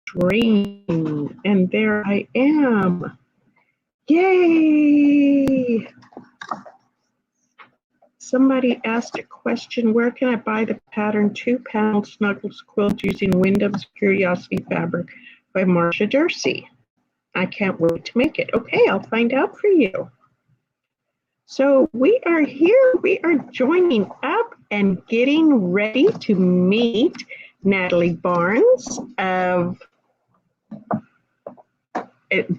stream. And there I am. Yay! Somebody asked a question, where can I buy the pattern 2-panel Snuggles quilt using Wyndham's Curiosity fabric by Marcia Dursey? I can't wait to make it. Okay, I'll find out for you. So we are here, we are joining up and getting ready to meet Natalie Barnes of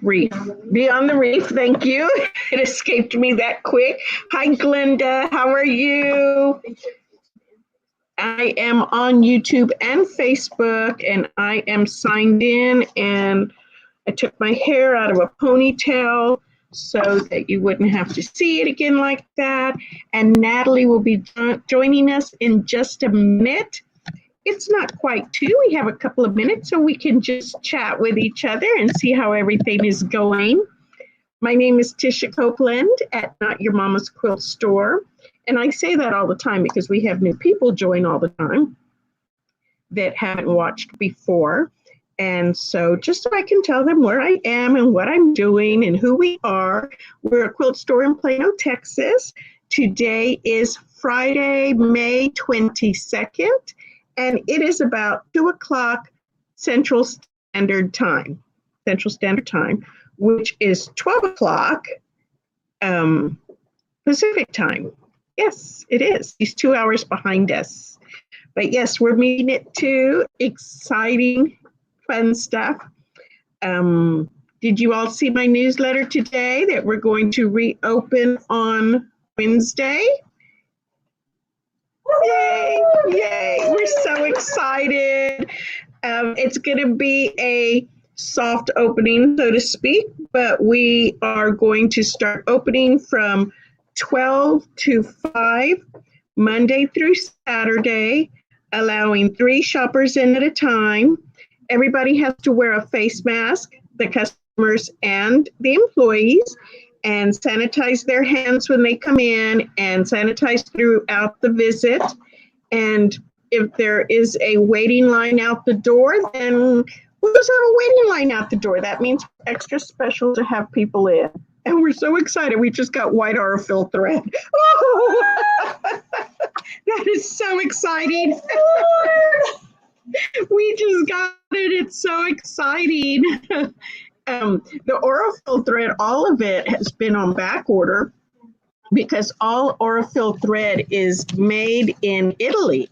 Reef. Beyond the Reef, thank you. It escaped me that quick. Hi, Glenda, how are you? I am on YouTube and Facebook, and I am signed in, and I took my hair out of a ponytail so that you wouldn't have to see it again like that. And Natalie will be joining us in just a minute. It's not quite 2. We have a couple of minutes so we can just chat with each other and see how everything is going. My name is Tisha Copeland at Not Your Mama's Quilt Store. And I say that all the time because we have new people join all the time that haven't watched before. And so just so I can tell them where I am and what I'm doing and who we are, we're a quilt store in Plano, Texas. Today is Friday, May 22nd. And it is about 2 o'clock Central Standard Time, which is 12 o'clock Pacific Time. Yes, it is. He's 2 hours behind us. But yes, we're meeting at 2. Exciting, fun stuff. Did you all see my newsletter today that we're going to reopen on Wednesday? Yay, yay, we're so excited. It's going to be a soft opening, so to speak, but we are going to start opening from 12 to 5, Monday through Saturday, allowing 3 shoppers in at a time. Everybody has to wear a face mask, the customers and the employees, and sanitize their hands when they come in and sanitize throughout the visit. And if there is a waiting line out the door, then we'll just have a waiting line out the door. That means extra special to have people in. And we're so excited. We just got white Aurifil thread. Oh, that is so exciting. We just got it. It's so exciting. The Aurifil thread, all of it has been on back order because all Aurifil thread is made in Italy.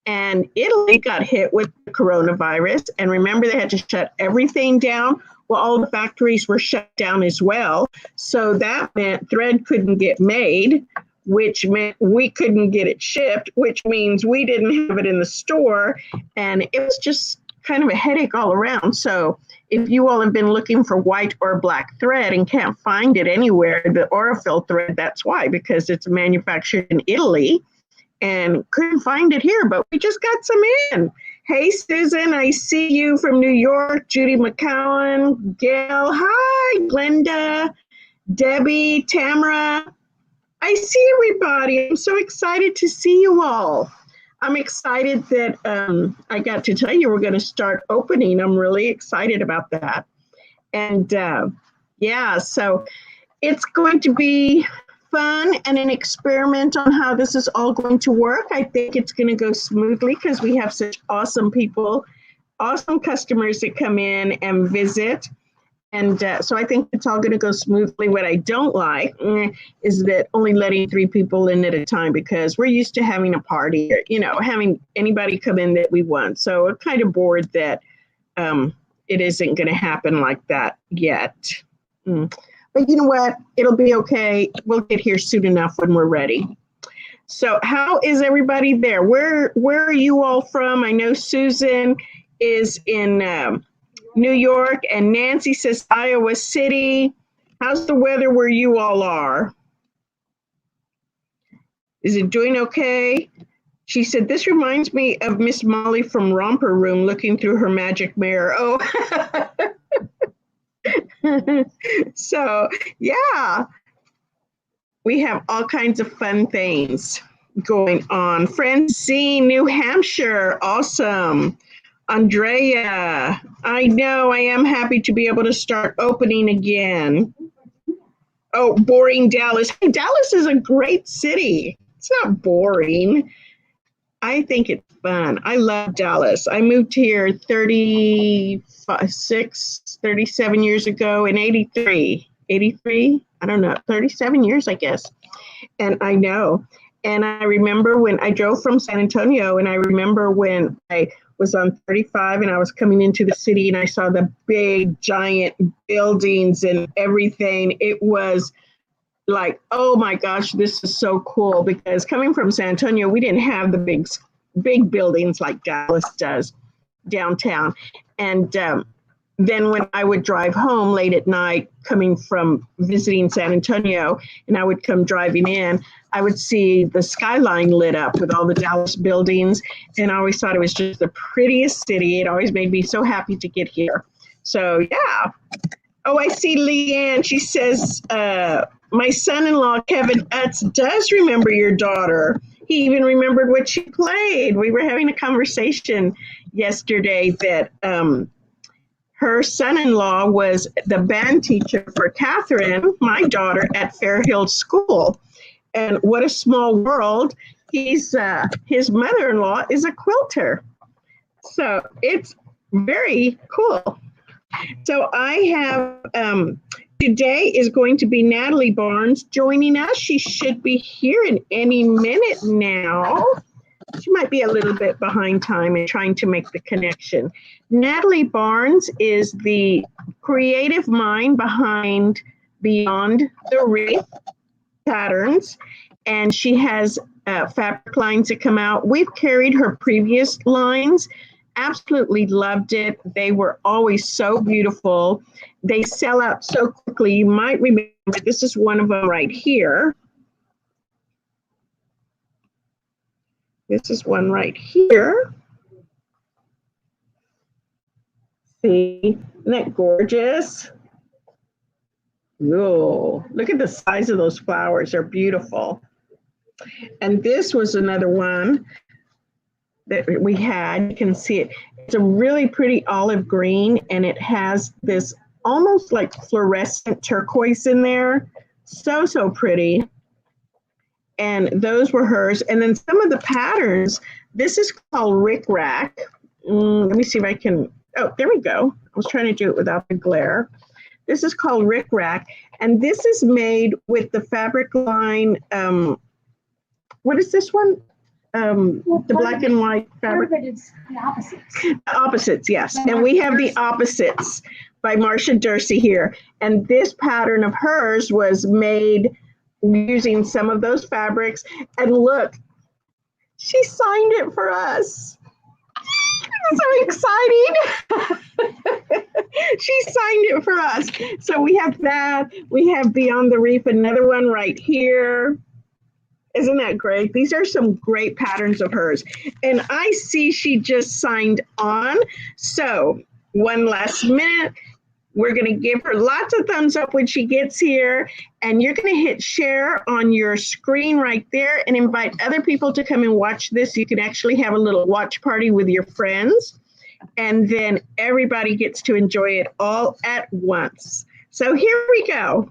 And Italy got hit with the coronavirus. And remember, they had to shut everything down. Well, all the factories were shut down as well. So that meant thread couldn't get made, which meant we couldn't get it shipped, which means we didn't have it in the store. And it was just kind of a headache all around. So if you all have been looking for white or black thread and can't find it anywhere, the Aurifil thread, that's why, because it's manufactured in Italy and couldn't find it here, but we just got some in. Hey, Susan, I see you from New York. Judy McCowan, Gail, hi, Glenda, Debbie, Tamara. I see everybody. I'm so excited to see you all. I'm excited that I got to tell you we're going to start opening. I'm really excited about that. And yeah, so it's going to be fun and an experiment on how this is all going to work. I think it's going to go smoothly because we have such awesome people, awesome customers that come in and visit. And so I think it's all going to go smoothly. What I don't like is that only letting 3 people in at a time, because we're used to having a party, having anybody come in that we want. So I'm kind of bored that it isn't going to happen like that yet. But you know what? It'll be okay. We'll get here soon enough when we're ready. So how is everybody there? Where are you all from? I know Susan is in New York, and Nancy says Iowa City. How's the weather where you all are? Is it doing okay? She said, this reminds me of Miss Molly from Romper Room looking through her magic mirror. Oh, so yeah, we have all kinds of fun things going on. Francine, New Hampshire, awesome. Andrea, I know I am happy to be able to start opening again. Oh, boring Dallas. Hey, Dallas is a great city. It's not boring. I think it's fun. I love Dallas. I moved here 37 years ago in 83. 83? I don't know, 37 years, I guess. And I know. And I remember when I drove from San Antonio, and I remember when I was on 35 and I was coming into the city and I saw the big, giant buildings and everything. It was like, oh my gosh, this is so cool, because coming from San Antonio, we didn't have the big buildings like Dallas does downtown. And then when I would drive home late at night, coming from visiting San Antonio, and I would come driving in, I would see the skyline lit up with all the Dallas buildings. And I always thought it was just the prettiest city. It always made me so happy to get here. So yeah. Oh, I see Leanne. She says, my son-in-law, Kevin Utz, does remember your daughter. He even remembered what she played. We were having a conversation yesterday that her son-in-law was the band teacher for Catherine, my daughter, at Fair Hill School. And what a small world. His mother-in-law is a quilter. So it's very cool. So I have, today is going to be Natalie Barnes joining us. She should be here in any minute now. She might be a little bit behind time and trying to make the connection. Natalie Barnes is the creative mind behind Beyond the Reef patterns, and she has fabric lines that come out. We've carried her previous lines. Absolutely loved it. They were always so beautiful. They sell out so quickly. You might remember, this is one of them right here. This is one right here. See, isn't that gorgeous? Whoa, look at the size of those flowers. They're beautiful. And this was another one that we had. You can see it. It's a really pretty olive green, and it has this almost like fluorescent turquoise in there. So, so pretty. And those were hers. And then some of the patterns, this is called Rick Rack. Let me see if I can, oh, there we go. I was trying to do it without the glare. This is called Rick Rack. And this is made with the fabric line, what is this one? The black and white fabric. It's the opposites. The opposites, yes. And we have the opposites by Marcia Dursey here. And this pattern of hers was made using some of those fabrics. And look, she signed it for us. So exciting. She signed it for us. So we have that. We have Beyond the Reef, another one right here. Isn't that great? These are some great patterns of hers. And I see she just signed on. So one last minute. We're going to give her lots of thumbs up when she gets here. And you're going to hit share on your screen right there and invite other people to come and watch this. You can actually have a little watch party with your friends. And then everybody gets to enjoy it all at once. So here we go.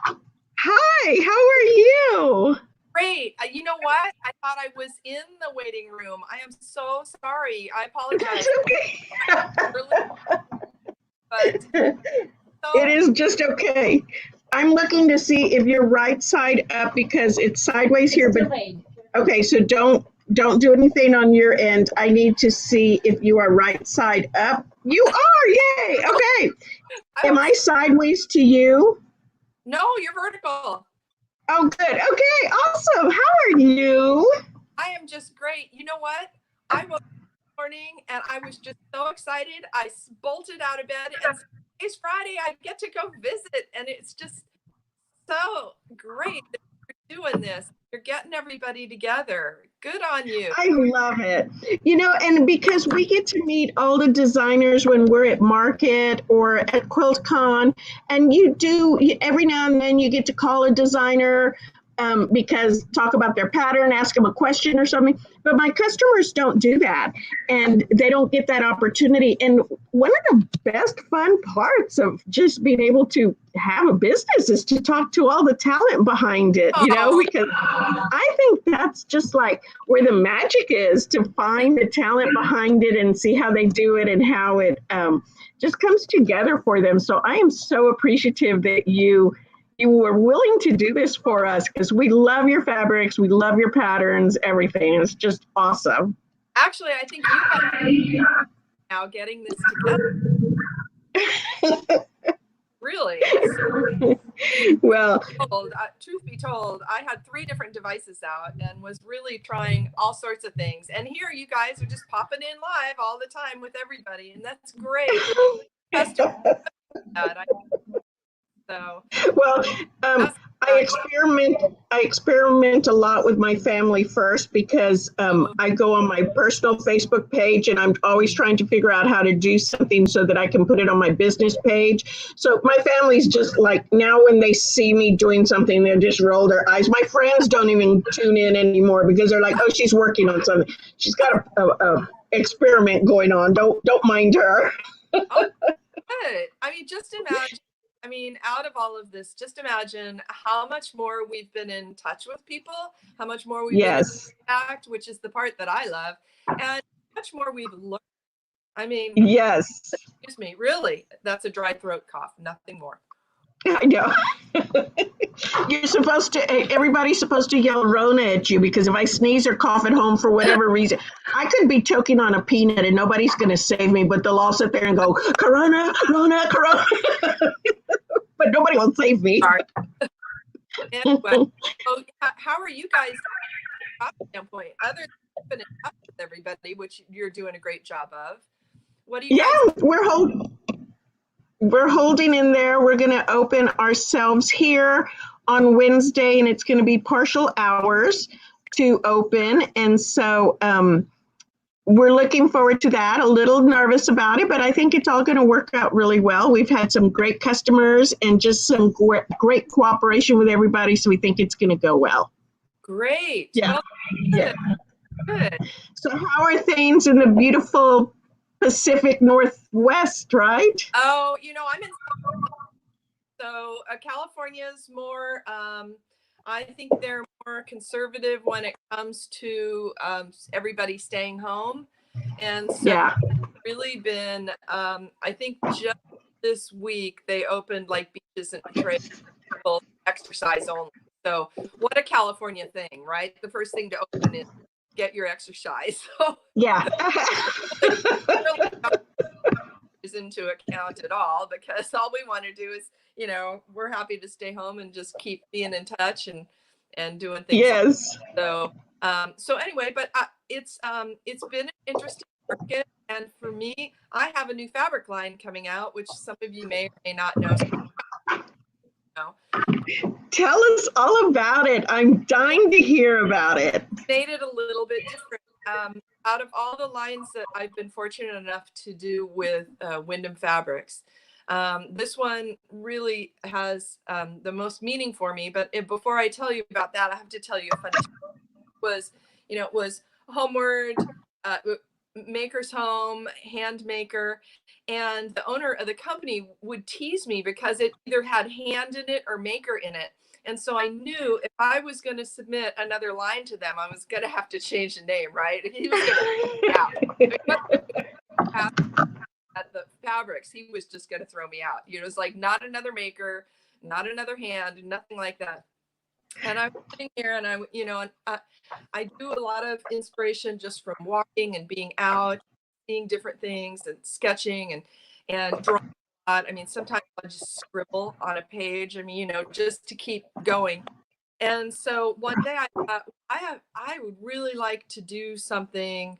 Hi, how are you? Great. You know what? I thought I was in the waiting room. I am so sorry. I apologize. That's okay. But it is just okay. I'm looking to see if you're right side up because it's sideways here. But okay, so don't do anything on your end. I need to see if you are right side up. You are, yay. Okay. Am I sideways to you? No, you're vertical. Oh, good. Okay, awesome. How are you? I am just great. You know what? I woke up this morning and I was just so excited. I bolted out of bed and it's Friday. I get to go visit, and it's just so great that you're doing this. You're getting everybody together. Good on you. I love it. You know, and because we get to meet all the designers when we're at market or at QuiltCon, and every now and then you get to call a designer because talk about their pattern, ask them a question or something. But my customers don't do that, and they don't get that opportunity. And one of the best fun parts of just being able to have a business is to talk to all the talent behind it, because I think that's just like where the magic is, to find the talent behind it and see how they do it and how it just comes together for them. So I am so appreciative that you were willing to do this for us, because we love your fabrics, we love your patterns, everything. It's just awesome. Actually, I think you guys now getting this together. Really. Well, truth be told, I had 3 different devices out and was really trying all sorts of things. And here you guys are just popping in live all the time with everybody, and that's great. Well, I experiment a lot with my family first, because I go on my personal Facebook page and I'm always trying to figure out how to do something so that I can put it on my business page. So my family's just like, now when they see me doing something, they just roll their eyes. My friends don't even tune in anymore, because they're like, oh, she's working on something. She's got a experiment going on. Don't mind her. Oh, good. I mean, just imagine. Out of all of this, just imagine how much more we've been in touch with people, how much more we've been in contact, which is the part that I love, and how much more we've learned. Yes. Excuse me, really, that's a dry throat cough, nothing more. I know. Everybody's supposed to yell Rona at you, because if I sneeze or cough at home for whatever reason, I could be choking on a peanut and nobody's going to save me, but they'll all sit there and go, Corona, Rona, Corona. But nobody will save me. Sorry. Anyway, so how are you guys from a standpoint, other than keeping in touch with everybody, which you're doing a great job of? What do you guys? We're holding in there. We're going to open ourselves here on Wednesday, and it's going to be partial hours to open. And so we're looking forward to that. A little nervous about it, but I think it's all going to work out really well. We've had some great customers and just some great cooperation with everybody, so we think it's going to go well. Great. Yeah. Well, good. So how are things in the beautiful Pacific Northwest, right? Oh, I'm in. So California's more, I think they're more conservative when it comes to everybody staying home. And so it's really been, I think just this week, they opened like beaches and trails, exercise only. So what a California thing, right? The first thing to open is get your exercise. So yeah. into account at all, because all we want to do is, we're happy to stay home and just keep being in touch and doing things. Yes. So anyway, but it's been an interesting market, and for me, I have a new fabric line coming out, which some of you may or may not know. Tell us all about it. I'm dying to hear about it. Made it a little bit different. Out of all the lines that I've been fortunate enough to do with Wyndham Fabrics, this one really has the most meaning for me. But before I tell you about that, I have to tell you a funny story. It was Homeward, Maker's Home, hand maker, and the owner of the company would tease me because it either had hand in it or maker in it. And so I knew if I was going to submit another line to them, I was going to have to change the name, right? He was going to at the fabrics, he was just going to throw me out. It was like, not another maker, not another hand, nothing like that. And I'm sitting here, and I do a lot of inspiration just from walking and being out, seeing different things and sketching and drawing. Sometimes I'll just scribble on a page, just to keep going. And so one day I thought, I would really like to do something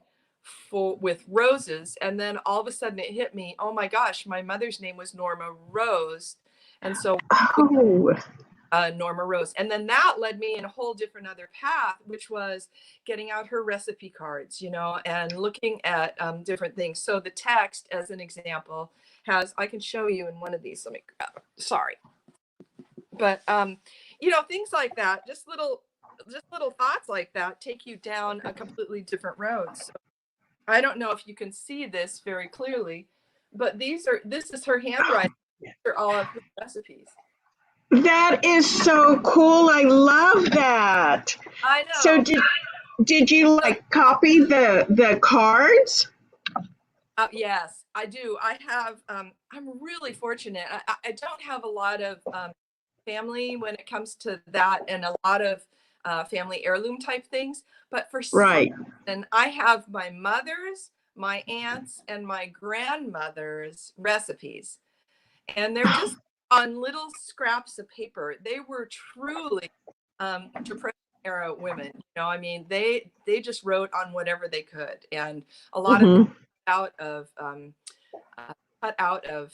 with roses. And then all of a sudden it hit me, oh my gosh, my mother's name was Norma Rose. And so Norma Rose. And then that led me in a whole different other path, which was getting out her recipe cards, and looking at different things. So the text, as an example, I can show you in one of these. Let me grab, sorry. But things like that, just little thoughts like that take you down a completely different road. So I don't know if you can see this very clearly, but this is her handwriting for all of her recipes. That is so cool. I love that. I So know. did you like copy the cards? Yes, I do. I have. I'm really fortunate. I don't have a lot of family when it comes to that, and a lot of family heirloom type things. But for some Right. reason, I have my mother's, my aunt's, and my grandmother's recipes, and they're just on little scraps of paper. They were truly Depression era women. I mean, they just wrote on whatever they could, and a lot of things out of cut out of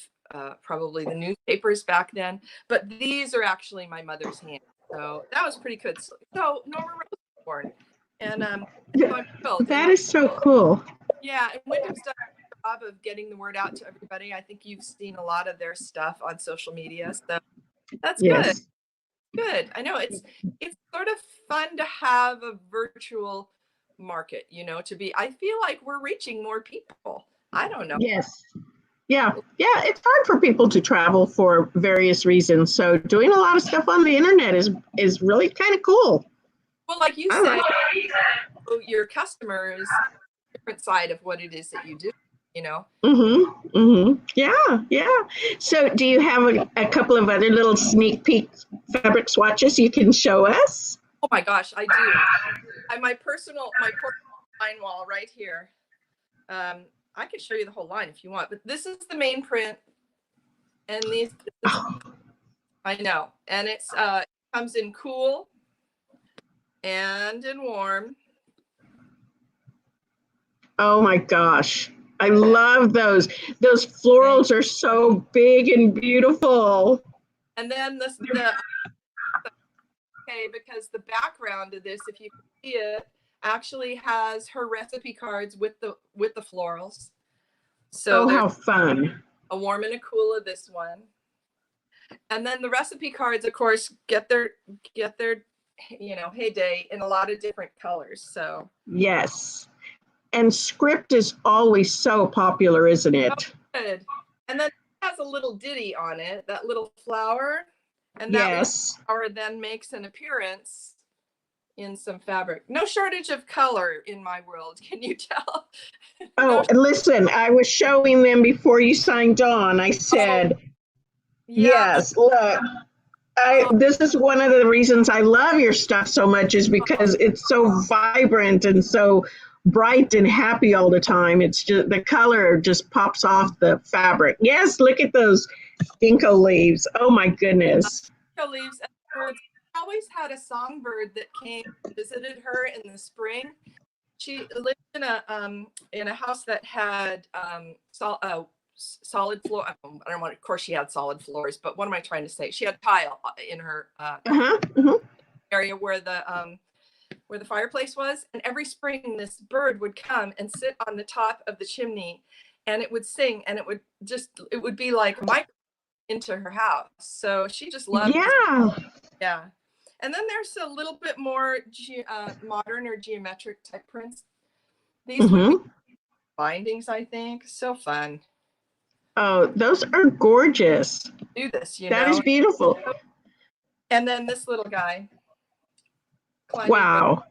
probably the newspapers back then. But these are actually my mother's hands, so that was pretty good. So Norma Rose was born, and so I'm thrilled. That is so cool. Yeah, and Wyndham's done a job of getting the word out to everybody. I think you've seen a lot of their stuff on social media, so that's good. Yes. Good. I know it's sort of fun to have a virtual market, I feel like we're reaching more people. I don't know. Yes. Yeah. Yeah. It's hard for people to travel for various reasons. So doing a lot of stuff on the internet is really kind of cool. Well, like you said, your customers, different side of what it is that you do, Yeah. Yeah. So do you have a couple of other little sneak peek fabric swatches you can show us? Oh my gosh, I do. My personal line wall right here. I can show you the whole line if you want, but this is the main print, and I know, and it comes in cool and in warm. Oh my gosh, I love those. Those florals are so big and beautiful. And then because the background of this, if you can see it, actually has her recipe cards with the florals. So how fun. A warm and a cool of this one. And then the recipe cards, of course, get their heyday in a lot of different colors. So yes. And script is always so popular, isn't it? Oh, good. And then it has a little ditty on it, that little flower. And that flower then makes an appearance in some fabric. No shortage of color in my world, can you tell? Listen, I was showing them before you signed on. I said, yes, look, this is one of the reasons I love your stuff so much, is because it's so vibrant and so bright and happy all the time. It's just the color just pops off the fabric. Yes, look at those ginkgo leaves. Oh my goodness. Ginkgo leaves and birds. She always had a songbird that came and visited her in the spring. She lived in a house that had solid floor. I don't want. Of course, she had solid floors, but what am I trying to say? She had tile in her area where the fireplace was, and every spring this bird would come and sit on the top of the chimney, and it would sing, and it would be like a microphone into her house. So she just loved yeah. And then there's a little bit more modern or geometric type prints. These would be bindings, I think. So fun. Oh, those are gorgeous. Do this, That is beautiful. And then this little guy. Wow.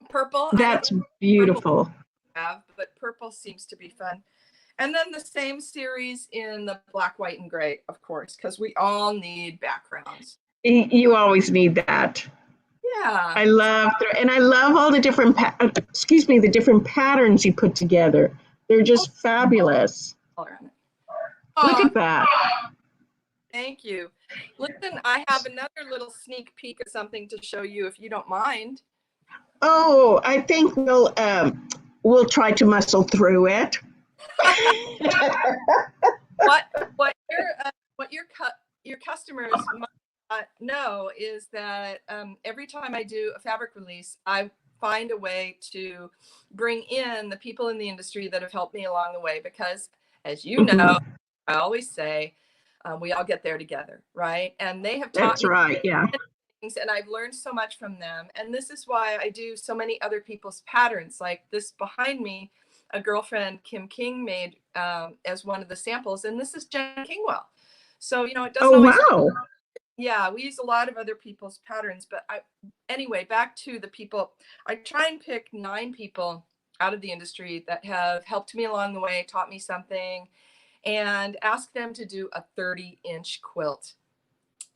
Purple. That's beautiful. But purple seems to be fun. And then the same series in the black, white, and gray, of course, because we all need backgrounds. You always need that. Yeah. I love all the different the different patterns you put together. They're just fabulous. Look at that. Thank you. Listen, I have another little sneak peek of something to show you, if you don't mind. Oh, I think we'll try to muscle through it. What your customers might know is that every time I do a fabric release, I find a way to bring in the people in the industry that have helped me along the way, because as you know, I always say, We all get there together, right? And they have taught That's me right. Yeah. things, and I've learned so much from them. And this is why I do so many other people's patterns. Like this behind me, a girlfriend, Kim King, made as one of the samples, and this is Jen Kingwell. So, you know, it doesn't Oh, always, wow. yeah, we use a lot of other people's patterns, but anyway, back to the people. I try and pick 9 people out of the industry that have helped me along the way, taught me something, and ask them to do a 30-inch quilt.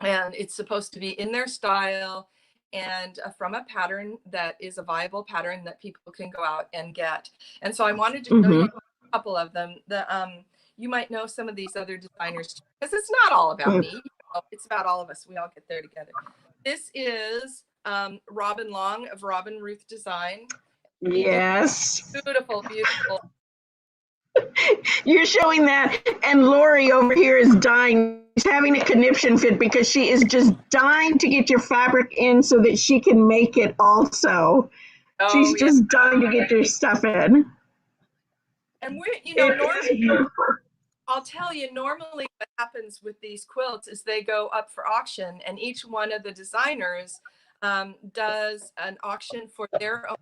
And it's supposed to be in their style and from a pattern that is a viable pattern that people can go out and get. And so I wanted to show you a couple of them. You might know some of these other designers because it's not all about me. It's about all of us. We all get there together. This is Robin Long of Robin Ruth Design. Yes. Beautiful, beautiful. You're showing that, and Lori over here is dying. She's having a conniption fit because she is just dying to get your fabric in so that she can make it also. Oh, She's just dying to get your stuff in. And we're, you know, normally, I'll tell you, normally what happens with these quilts is they go up for auction, and each one of the designers does an auction for their own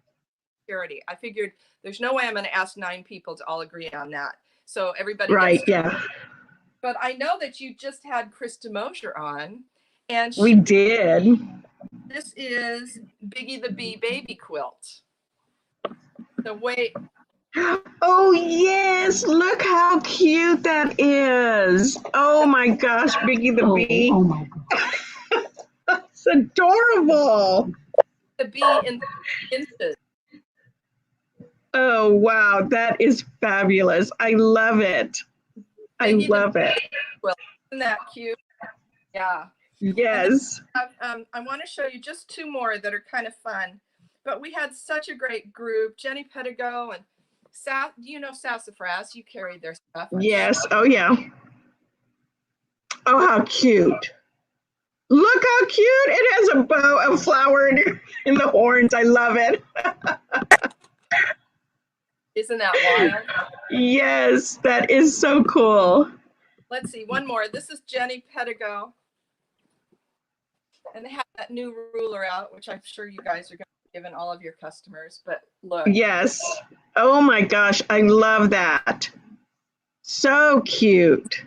charity. I figured there's no way I'm going to ask 9 people to all agree on that. So everybody Right, yeah. But I know that you just had Krista Mosher on, and we did. This is Biggie the Bee baby quilt. The way. Oh yes, look how cute that is. Oh my gosh, Biggie the Bee. Oh my God. It's adorable. The bee in the inches. Oh wow, that is fabulous. I love it. I love it. Well, isn't that cute? Yeah. Yes. I want to show you just 2 more that are kind of fun. But we had such a great group. Jenny Pedigo and you know Sassafras. You carried their stuff. Yes. Sure. Oh yeah. Oh, how cute. Look how cute. It has a bow of flower in the horns. I love it. Isn't that wild? Yes, that is so cool. Let's see, one more. This is Jenny Pedigo. And they have that new ruler out, which I'm sure you guys are going to be giving all of your customers. But look. Yes. Oh my gosh, I love that. So cute.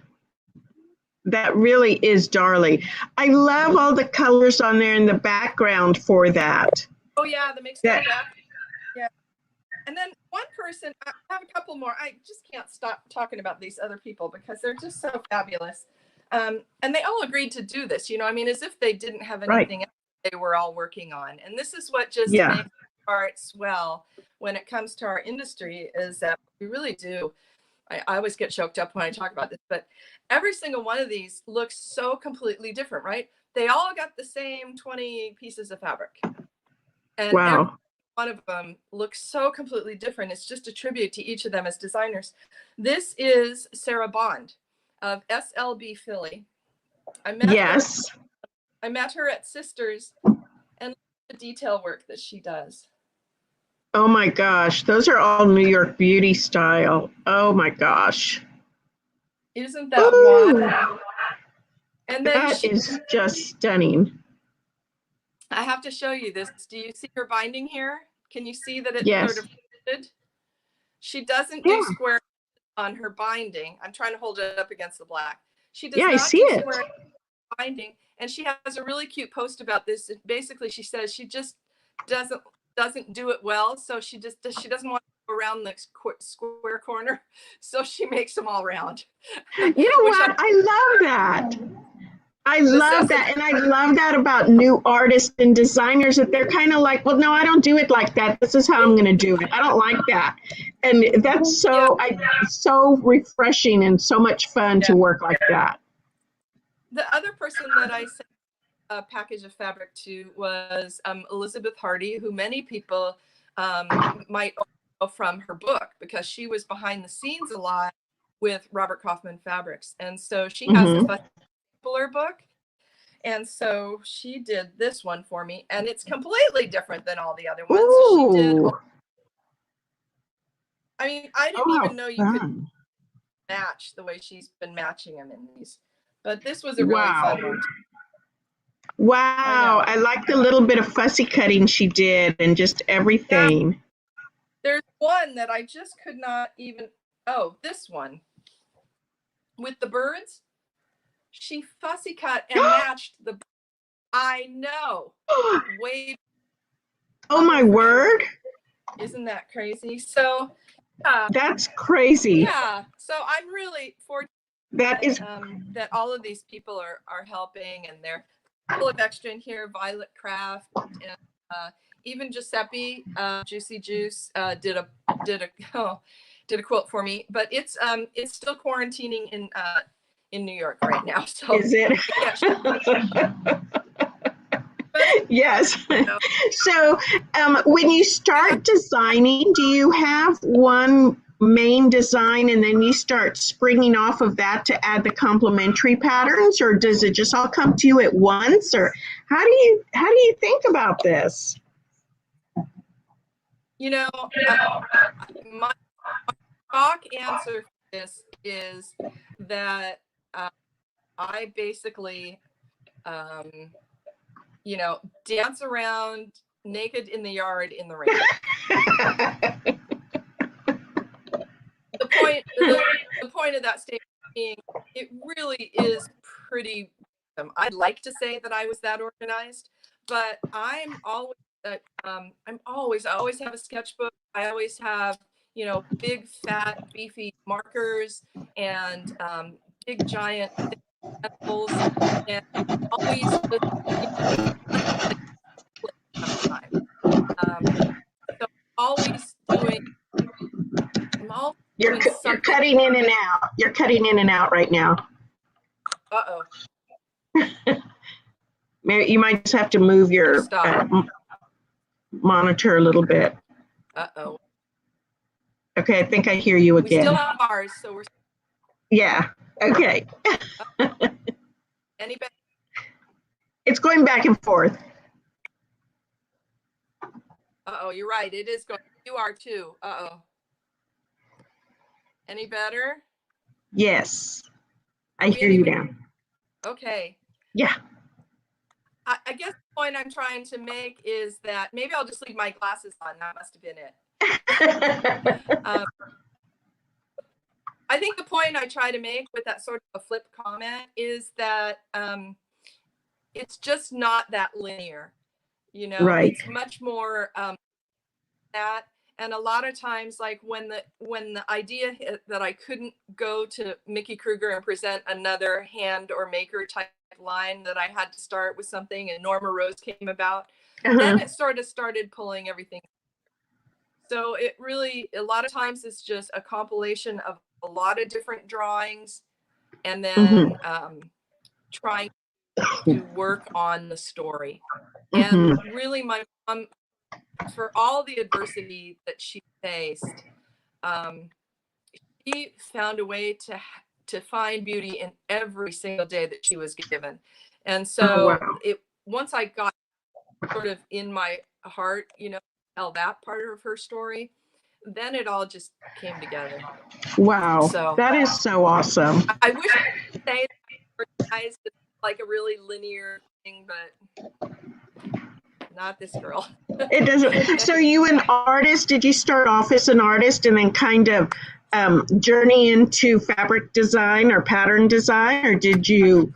That really is darling. I love all the colors on there in the background for that. Oh yeah, that makes sense. Yeah. And then one person, I have a couple more. I just can't stop talking about these other people because they're just so fabulous. And they all agreed to do this, you know, I mean, as if they didn't have anything else they were all working on. And this is what just makes art swell when it comes to our industry is that we really do. I always get choked up when I talk about this, but every single one of these looks so completely different, right? They all got the same 20 pieces of fabric. And every one of them looks so completely different. It's just a tribute to each of them as designers. This is Sarah Bond of SLB Philly. I met her at Sisters, and the detail work that she does. Oh my gosh, those are all New York beauty style. Oh my gosh. Isn't that wild? And then that is just stunning. I have to show you this. Do you see her binding here? Can you see that it's sort of fitted? She doesn't do square on her binding. I'm trying to hold it up against the black. She does not do square binding, and she has a really cute post about this. Basically, she says she just doesn't do it well, so she doesn't want to go around the square corner, so she makes them all round. You know what? I love that. I love that, and I love that about new artists and designers, that they're kind of like, well, no, I don't do it like that. This is how I'm going to do it. I don't like that. And that's so refreshing and so much fun to work like that. The other person that I sent a package of fabric to was Elizabeth Hardy, who many people might know from her book because she was behind the scenes a lot with Robert Kaufman Fabrics. And so she has a book, and so she did this one for me, and it's completely different than all the other ones. Ooh. She did. I mean, I didn't even know you could match the way she's been matching them in these, But this was a really fun one. Wow, I like the little bit of fussy cutting she did and just everything. Yeah. There's one that I just could not even, this one. With the birds, she fussy cut and matched the, I know, way. Oh my word. Isn't that crazy? So, that's crazy. Yeah, so I'm really fortunate that all of these people are helping, and they're full of extra in here. Violet Craft and even Giuseppe Juicy Juice did a quilt for me, but it's still quarantining in New York right now. So is it? Yes. So when you start designing, do you have one main design and then you start springing off of that to add the complementary patterns, or does it just all come to you at once, or how do you think about this? My stock answer for this is that I basically dance around naked in the yard in the rain. The point of that statement being, it really is pretty. I'd like to say that I was that organized, but I always have a sketchbook. I always have, big, fat, beefy markers and big, giant pencils, and always so always doing. You're cutting in and out. You're cutting in and out right now. Uh-oh. Mary, you might just have to move your monitor a little bit. Uh-oh. Okay, I think I hear you again. We still have ours, so we're. Yeah. Okay. Any better? It's going back and forth. Uh-oh, you're right. It is going. You are too. Uh-oh. Any better? Yes. I hear you now. Okay. Yeah. I guess the point I'm trying to make is that maybe I'll just leave my glasses on. That must have been it. I think the point I try to make with that sort of a flip comment is that it's just not that linear. Right. It's much more that. And a lot of times, like when the idea hit that I couldn't go to Mickey Kruger and present another hand or maker type line, that I had to start with something, and Norma Rose came about, then it sort of started pulling everything. So it really, a lot of times it's just a compilation of a lot of different drawings, and then trying to work on the story. And really, my mom, for all the adversity that she faced, she found a way to find beauty in every single day that she was given. And so once I got sort of in my heart, tell that part of her story, then it all just came together. Wow. So that is so awesome. I wish I could say it's like a really linear thing, but not this girl. It doesn't. So you an artist? Did you start off as an artist and then kind of journey into fabric design or pattern design, or did you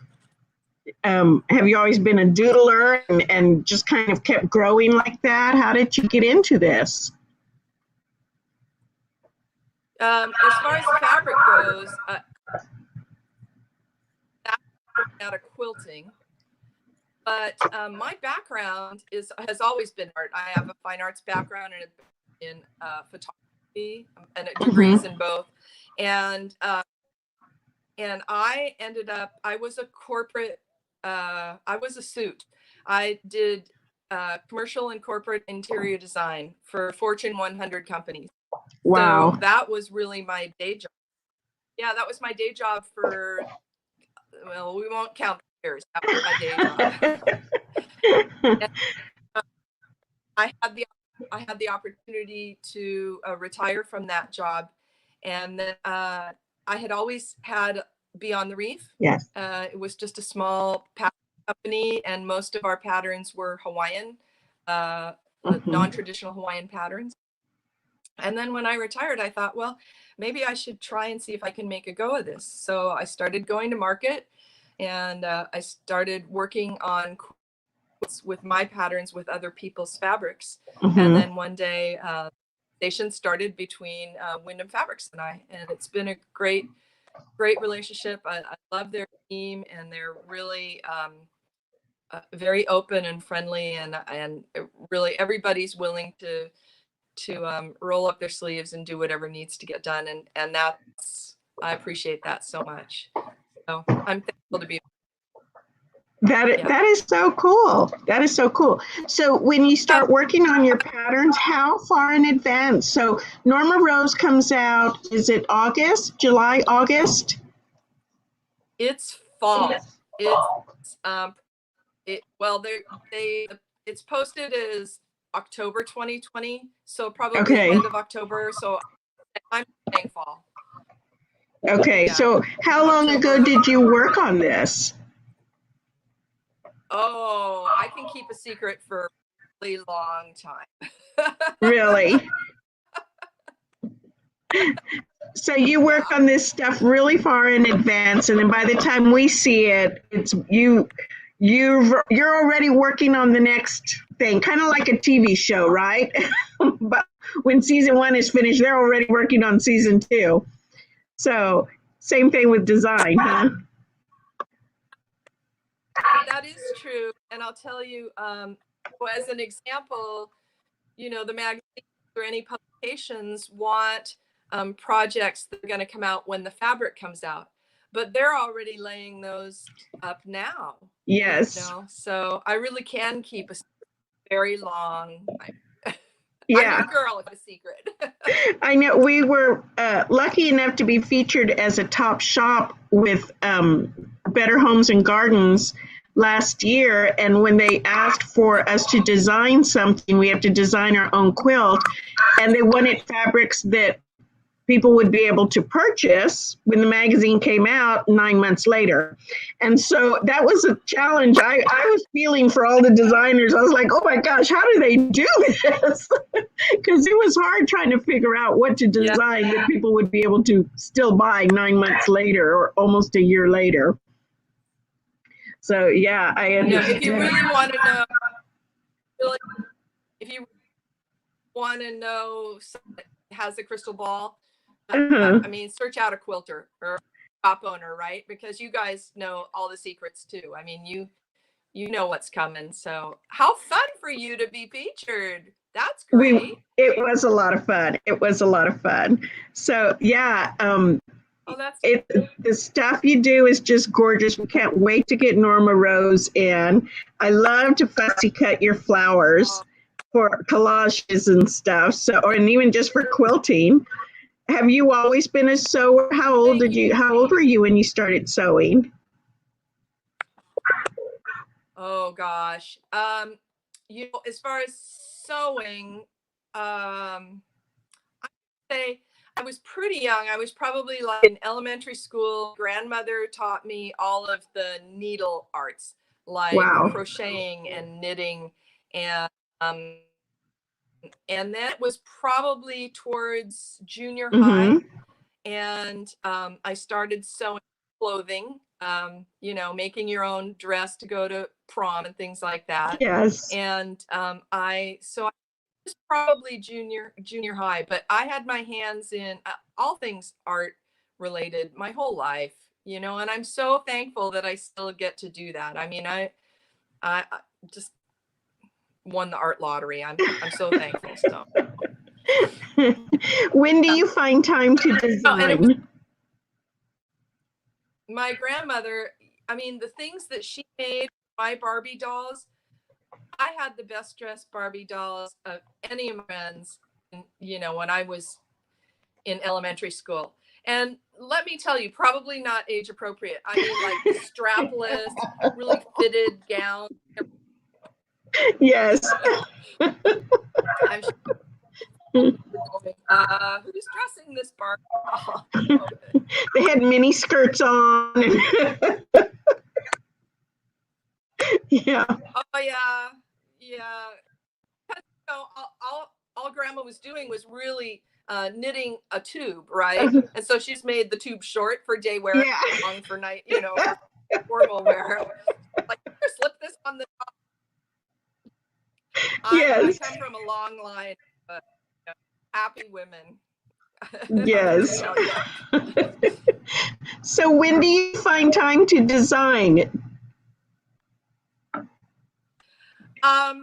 have you always been a doodler and just kind of kept growing like that? How did you get into this? As far as fabric goes, that's out of quilting. But my background has always been art. I have a fine arts background and in photography and degrees in both. And I ended up, I was a corporate, I was a suit. I did commercial and corporate interior design for Fortune 100 companies. Wow. So that was really my day job. Yeah, that was my day job for, well, we won't count the years. That was my day job. And, I had the opportunity to retire from that job, and then I had always had Beyond the Reef. Yes. It was just a small pattern company, and most of our patterns were Hawaiian, non-traditional Hawaiian patterns. And then when I retired, I thought, well, maybe I should try and see if I can make a go of this. So I started going to market, and I started working on quilts with my patterns with other people's fabrics. And then one day, station started between Wyndham Fabrics and I, and it's been a great relationship. I love their team, and they're really very open and friendly, and really everybody's willing to roll up their sleeves and do whatever needs to get done, and I appreciate that so much. So I'm thankful to be. That is so cool. That is so cool. So when you start working on your patterns, how far in advance? So Norma Rose comes out, is it August, July, August? It's fall. It's it's posted as October 2020, so probably end of October. So I'm saying fall. Okay, yeah. So how long ago did you work on this? Oh, I can keep a secret for a really long time. Really? So you work on this stuff really far in advance, and then by the time we see it, it's you're already working on the next thing, kind of like a TV show, right? But when season 1 is finished, they're already working on season 2. So same thing with design, huh? That is true, and I'll tell you, as an example, the magazines or any publications want projects that are going to come out when the fabric comes out, but they're already laying those up now. Yes. So I really can keep a very long. Yeah. I'm a girl with a secret. I know we were lucky enough to be featured as a top shop with Better Homes and Gardens last year, and when they asked for us to design something, we have to design our own quilt, and they wanted fabrics that people would be able to purchase when the magazine came out 9 months later. And so that was a challenge. I was feeling for all the designers. I was like, oh my gosh, how do they do this? Because it was hard trying to figure out what to design that people would be able to still buy 9 months later or almost a year later. So yeah, I understand. If you really want to know, if you want to know someone that has a crystal ball, I mean, search out a quilter or a shop owner, right? Because you guys know all the secrets too. I mean, you know what's coming. So how fun for you to be featured. That's great. It was a lot of fun. It was a lot of fun. So yeah, the stuff you do is just gorgeous. We can't wait to get Norma Rose in. I love to fussy cut your flowers for collages and stuff. So, and even just for quilting. Have you always been a sewer? How old were you when you started sewing? Oh gosh. As far as sewing, I say I was pretty young. I was probably like in elementary school. Grandmother taught me all of the needle arts, like crocheting and knitting, and that was probably towards junior high. And I started sewing clothing, making your own dress to go to prom and things like that. Yes. And I was probably junior high, but I had my hands in all things art related my whole life, and I'm so thankful that I still get to do that. I mean, I just won the art lottery. I'm so thankful. So when do you find time to design? My grandmother, I mean, the things that she made, my Barbie dolls, I had the best dressed Barbie dolls of any of my friends, when I was in elementary school. And let me tell you, probably not age appropriate. I mean, like strapless, really fitted gowns. Yes. I'm sure Who's dressing this Barbie doll? They had mini skirts on. Yeah. Oh yeah, yeah. All Grandma was doing was really knitting a tube, right? And so she's made the tube short for day wear, Yeah. long for night, for formal wear. Like, slip this on the top. Yes. I come from a long line of happy women. Yes. So when do you find time to design? Again,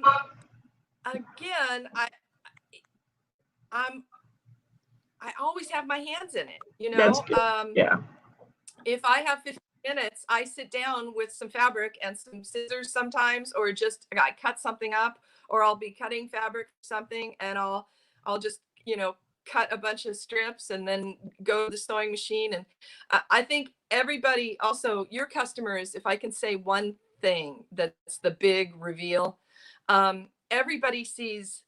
I always have my hands in it, That's good. Yeah. If I have 15 minutes, I sit down with some fabric and some scissors sometimes, or just I cut something up, or I'll be cutting fabric for something, and I'll just cut a bunch of strips and then go to the sewing machine. And I think everybody, also your customers, if I can say one thing that's the big reveal, everybody sees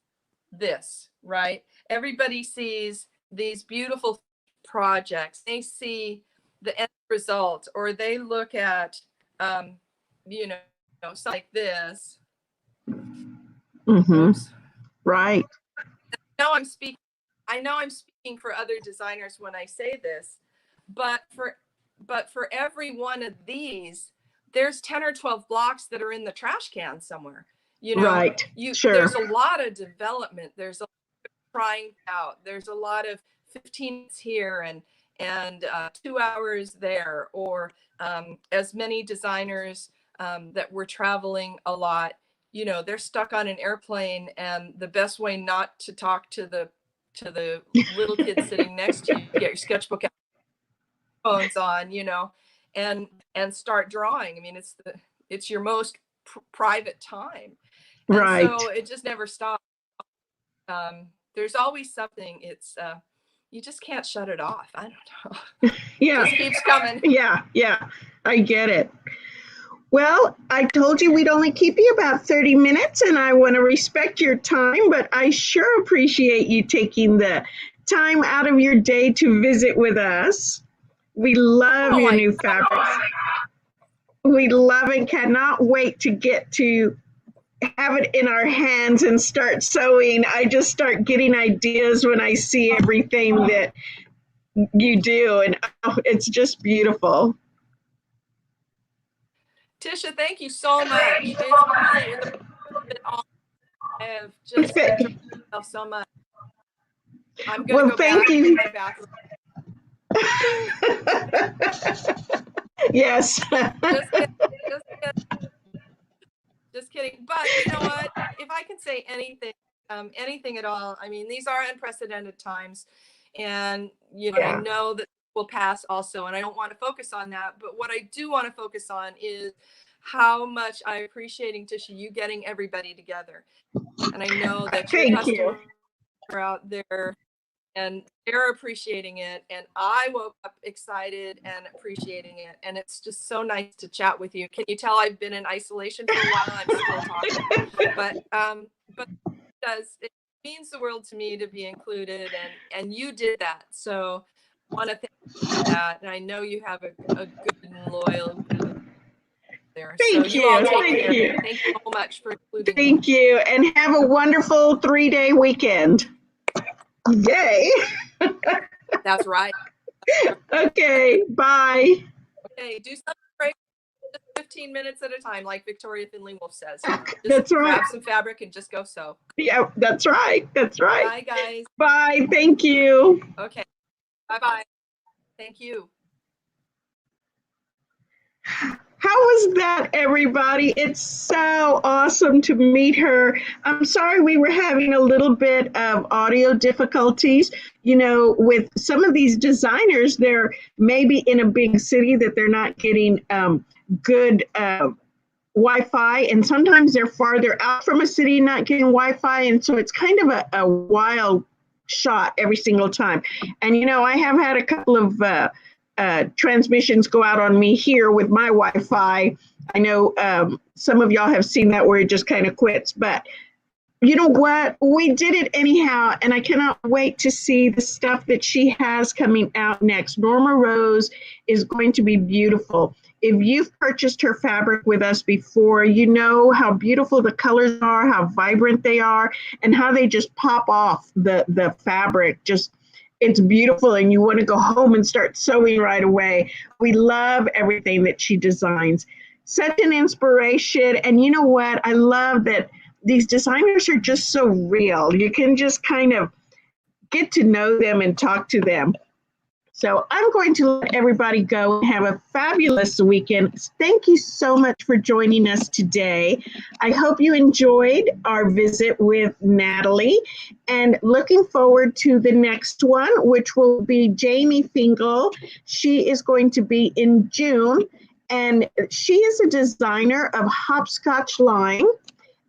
this, right? Everybody sees these beautiful projects. They see the end result, or they look at something like this. Mm-hmm. Right. I know I'm speaking for other designers when I say this, but for every one of these, there's 10 or 12 blocks that are in the trash can somewhere. Right. Sure. There's a lot of development. There's a lot of trying out. There's a lot of 15 minutes here and 2 hours there, or as many designers that were traveling a lot, they're stuck on an airplane, and the best way not to talk to the little kid sitting next to you, get your sketchbook out, phones on, and start drawing. I mean, it's your most private time. And right. So it just never stops. There's always something. It's you just can't shut it off. I don't know. Yeah. It just keeps coming. Yeah. I get it. Well, I told you we'd only keep you about 30 minutes, and I want to respect your time, but I sure appreciate you taking the time out of your day to visit with us. We love your new fabrics. We love and cannot wait to get to have it in our hands and start sewing. I just start getting ideas when I see everything that you do, and it's just beautiful. Tisha, thank you so much. It's really I have just enjoyed myself so much. I'm going to go back to my bathroom. Yes. Just kidding. But you know what? If I can say anything at all, I mean, these are unprecedented times, and I know that will pass also, and I don't want to focus on that. But what I do want to focus on is how much I'm appreciating, Tisha, you getting everybody together. And I know that your customers are out there and they're appreciating it. And I woke up excited and appreciating it. And it's just so nice to chat with you. Can you tell I've been in isolation for a while? I'm still talking. But it means the world to me to be included, and you did that. So I want to thank you for that. And I know you have a good and loyal there. Thank you. Thank you. Thank you so much for including me. Thank you. And have a wonderful 3-day weekend. Yay. That's right. Okay. Bye. Okay. Do something great. 15 minutes at a time, like Victoria Finley Wolf says. That's right. Grab some fabric and just go sew. Yeah, that's right. That's right. Bye, guys. Bye. Thank you. Okay. Bye-bye. Thank you. How was that, everybody? It's so awesome to meet her. I'm sorry we were having a little bit of audio difficulties. With some of these designers, they're maybe in a big city that they're not getting good Wi-Fi, and sometimes they're farther out from a city not getting Wi-Fi, and so it's kind of a wild shot every single time. And I have had a couple of transmissions go out on me here with my Wi-Fi. I know some of y'all have seen that where it just kind of quits, but You know what? We did it anyhow, and I cannot wait to see the stuff that she has coming out next. Norma Rose is going to be beautiful. If you've purchased her fabric with us before, you know how beautiful the colors are, how vibrant they are, and how they just pop off the fabric. Just it's beautiful, and you want to go home and start sewing right away. We love everything that she designs. Such an inspiration, and you know what? I love that these designers are just so real. You can just kind of get to know them and talk to them. So I'm going to let everybody go and have a fabulous weekend. Thank you so much for joining us today. I hope you enjoyed our visit with Natalie, and looking forward to the next one, which will be Jamie Fingal. She is going to be in June, and she is a designer of hopscotch line.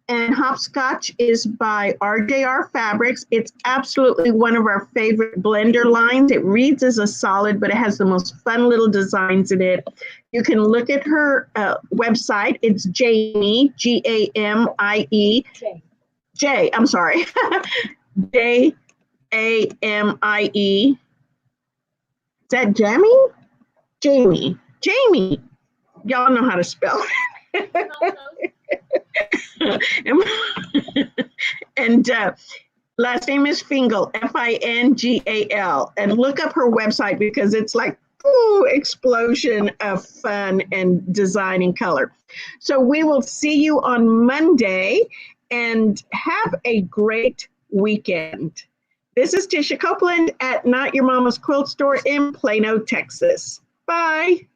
And Hopscotch is by RJR Fabrics. It's absolutely one of our favorite blender lines. It reads as a solid, but it has the most fun little designs in it. You can look at her website. It's Jamie, Gamie, J, I'm sorry, Jamie. Is that Jamie? Jamie. Y'all know how to spell it. And last name is Fingal, Fingal. And look up her website because it's like, ooh, explosion of fun and design and color. So we will see you on Monday, and have a great weekend. This is Tisha Copeland at Not Your Mama's Quilt Store in Plano, Texas. Bye.